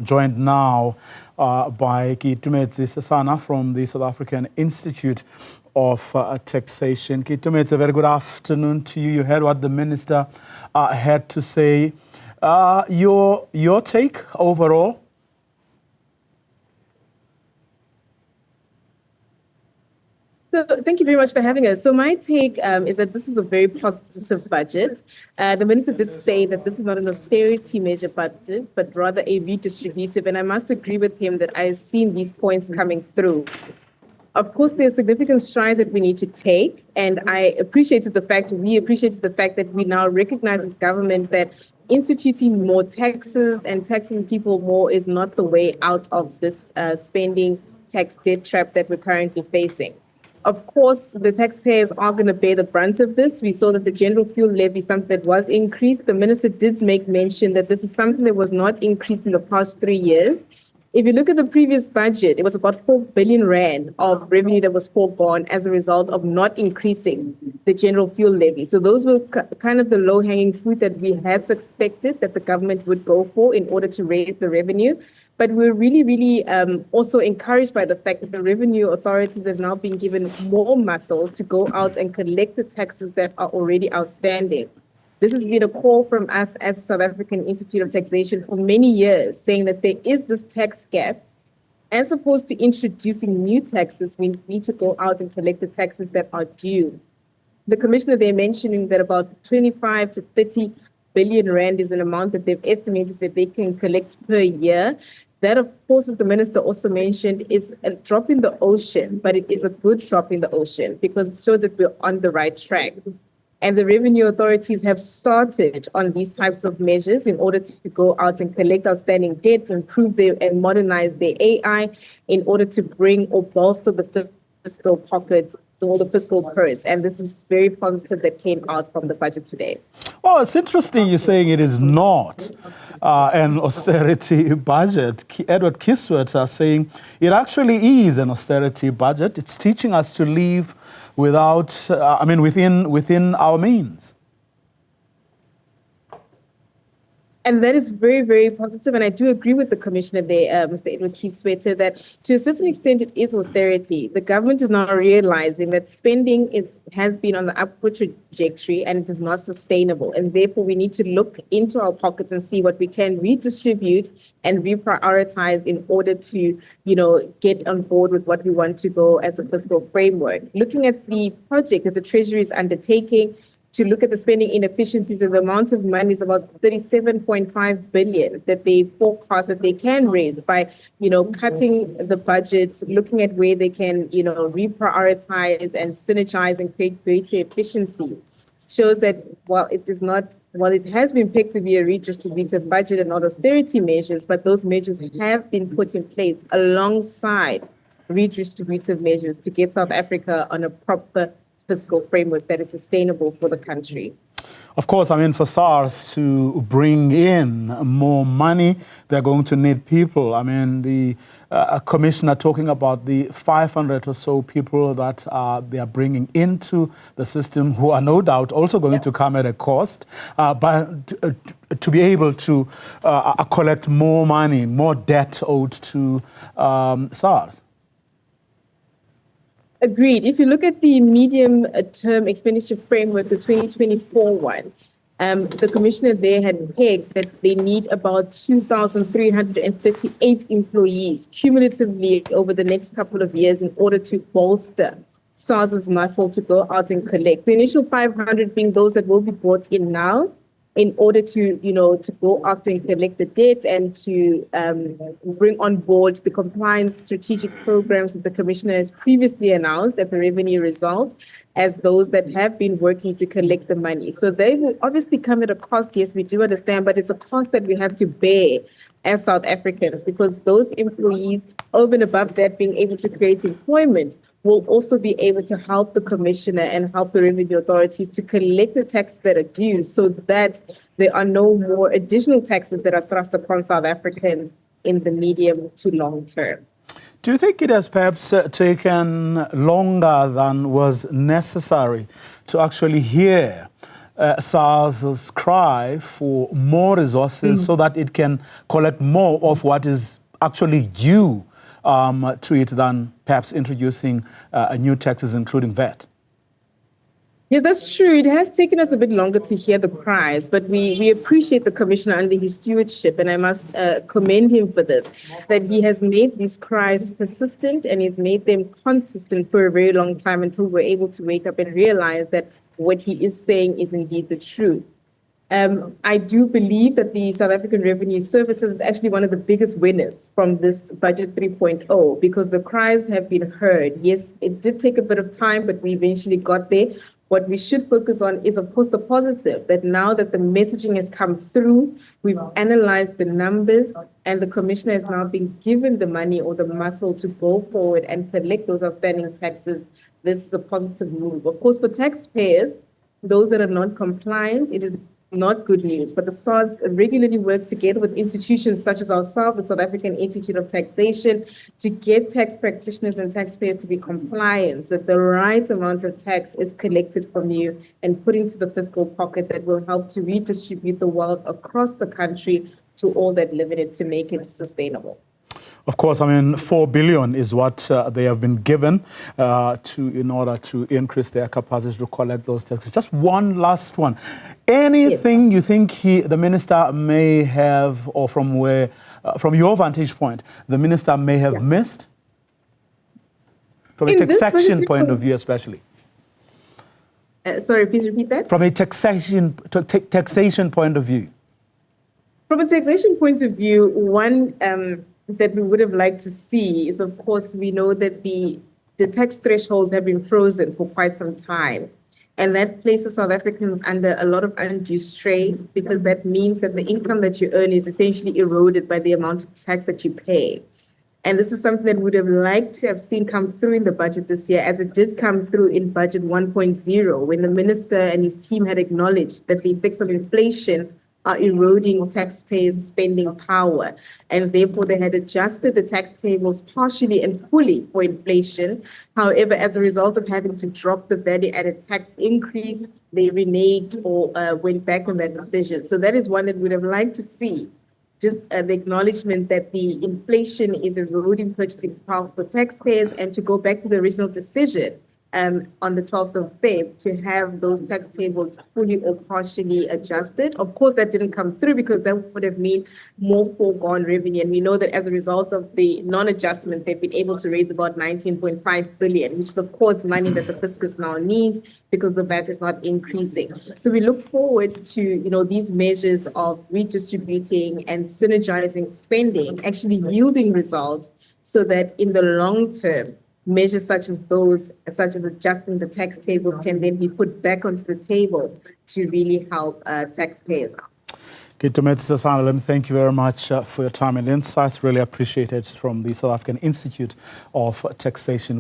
Joined now by Keitumetse Sesana from the South African Institute of Taxation. Keitumetse, a very good afternoon to you. You heard what the minister had to say. Your take overall? So thank you very much for having us. So my take is that this was a very positive budget. The minister did say that this is not an austerity measure budget, but rather a redistributive. And I must agree with him that I've seen these points coming through. Of course, there are significant strides that we need to take. And we appreciated the fact that we now recognize as government that instituting more taxes and taxing people more is not the way out of this spending tax debt trap that we're currently facing. Of course, the taxpayers are going to bear the brunt of this. We saw that the general fuel levy, something that was increased. The minister did make mention that this is something that was not increased in the past 3 years. If you look at the previous budget, it was about 4 billion rand of revenue that was foregone as a result of not increasing the general fuel levy. So those were kind of the low-hanging fruit that we had suspected that the government would go for in order to raise the revenue. But we're really also encouraged by the fact that the revenue authorities have now been given more muscle to go out and collect the taxes that are already outstanding. This has been a call from us as the South African Institute of Taxation for many years, saying that there is this tax gap. As opposed to introducing new taxes, we need to go out and collect the taxes that are due. The commissioner, they're mentioning that about 25 to 30 billion rand is an amount that they've estimated that they can collect per year. That, of course, as the minister also mentioned, is a drop in the ocean, but it is a good drop in the ocean because it shows that we're on the right track. And the revenue authorities have started on these types of measures in order to go out and collect outstanding debt, improve and modernize their AI in order to bring or bolster the fiscal pockets or the fiscal purse. And this is very positive that came out from the budget today. Well, it's interesting you're saying it is not an austerity budget. Edward Kiswet are saying it actually is an austerity budget. It's teaching us to live without, within our means. And that is very, very positive. And I do agree with the commissioner there, Mr. Edward Keitumetse, that to a certain extent it is austerity. The government is now realizing that spending has been on the upward trajectory and it is not sustainable. And therefore, we need to look into our pockets and see what we can redistribute and reprioritize in order to, get on board with what we want to go as a fiscal framework. Looking at the project that the Treasury is undertaking, to look at the spending inefficiencies and the amount of money is about 37.5 billion that they forecast that they can raise by, cutting the budget, looking at where they can, reprioritize and synergize and create greater efficiencies. Shows that while it has been picked to be a redistributive budget and not austerity measures, but those measures have been put in place alongside redistributive measures to get South Africa on a proper fiscal framework that is sustainable for the country. Of course, for SARS to bring in more money, they're going to need people. The commissioner talking about the 500 or so people that they are bringing into the system who are no doubt also going to come at a cost, but to be able to collect more money, more debt owed to SARS. Agreed. If you look at the medium-term expenditure framework, the 2024 one, the commissioner there had pegged that they need about 2,338 employees cumulatively over the next couple of years in order to bolster SARS's muscle to go out and collect. The initial 500 being those that will be brought in now, in order to, to go after and collect the debt and to bring on board the compliance strategic programs that the commissioner has previously announced at the revenue result as those that have been working to collect the money. So they will obviously come at a cost, yes, we do understand, but it's a cost that we have to bear as South Africans because those employees, over and above that, being able to create employment, will also be able to help the commissioner and help the revenue authorities to collect the taxes that are due so that there are no more additional taxes that are thrust upon South Africans in the medium to long term. Do you think it has perhaps taken longer than was necessary to actually hear SARS's cry for more resources so that it can collect more of what is actually due to it than perhaps introducing new taxes, including VAT? Yes, that's true. It has taken us a bit longer to hear the cries, but we appreciate the Commissioner under his stewardship, and I must commend him for this, that he has made these cries persistent and he's made them consistent for a very long time until we're able to wake up and realize that what he is saying is indeed the truth. I do believe that the South African Revenue Service is actually one of the biggest winners from this Budget 3.0 because the cries have been heard. Yes, it did take a bit of time, but we eventually got there. What we should focus on is, of course, the positive, that now that the messaging has come through, we've analyzed the numbers, and the Commissioner has now been given the money or the muscle to go forward and collect those outstanding taxes. This is a positive move. Of course, for taxpayers, those that are not compliant, it is not good news, but the SARS regularly works together with institutions such as ourselves, the South African Institute of Taxation, to get tax practitioners and taxpayers to be compliant, so that the right amount of tax is collected from you and put into the fiscal pocket that will help to redistribute the wealth across the country to all that live in it to make it sustainable. Of course, I mean, 4 billion is what they have been given in order to increase their capacity to collect those taxes. Just one last one. Anything you think the minister may have, or from your vantage point, the minister may have missed? From a taxation point of view, especially. Sorry, please repeat that. From a taxation point of view. From a taxation point of view, one that we would have liked to see is, of course, we know that the tax thresholds have been frozen for quite some time. And that places South Africans under a lot of undue strain, because that means that the income that you earn is essentially eroded by the amount of tax that you pay. And this is something that we would have liked to have seen come through in the budget this year, as it did come through in Budget 1.0, when the minister and his team had acknowledged that the effects of inflation are eroding taxpayers' spending power. And therefore, they had adjusted the tax tables partially and fully for inflation. However, as a result of having to drop the value-added tax increase, they reneged or went back on that decision. So that is one that we would have liked to see. Just the acknowledgement that the inflation is eroding purchasing power for taxpayers, and to go back to the original decision on the 12th of Feb to have those tax tables fully or partially adjusted. Of course, that didn't come through because that would have meant more foregone revenue. And we know that as a result of the non-adjustment, they've been able to raise about 19.5 billion, which is, of course, money that the fiscus now needs because the VAT is not increasing. So we look forward to, these measures of redistributing and synergizing spending actually yielding results, so that in the long term, measures such as adjusting the tax tables, can then be put back onto the table to really help taxpayers out. Keitumetse, Sesana, thank you very much for your time and insights. Really appreciate it, from the South African Institute of Taxation.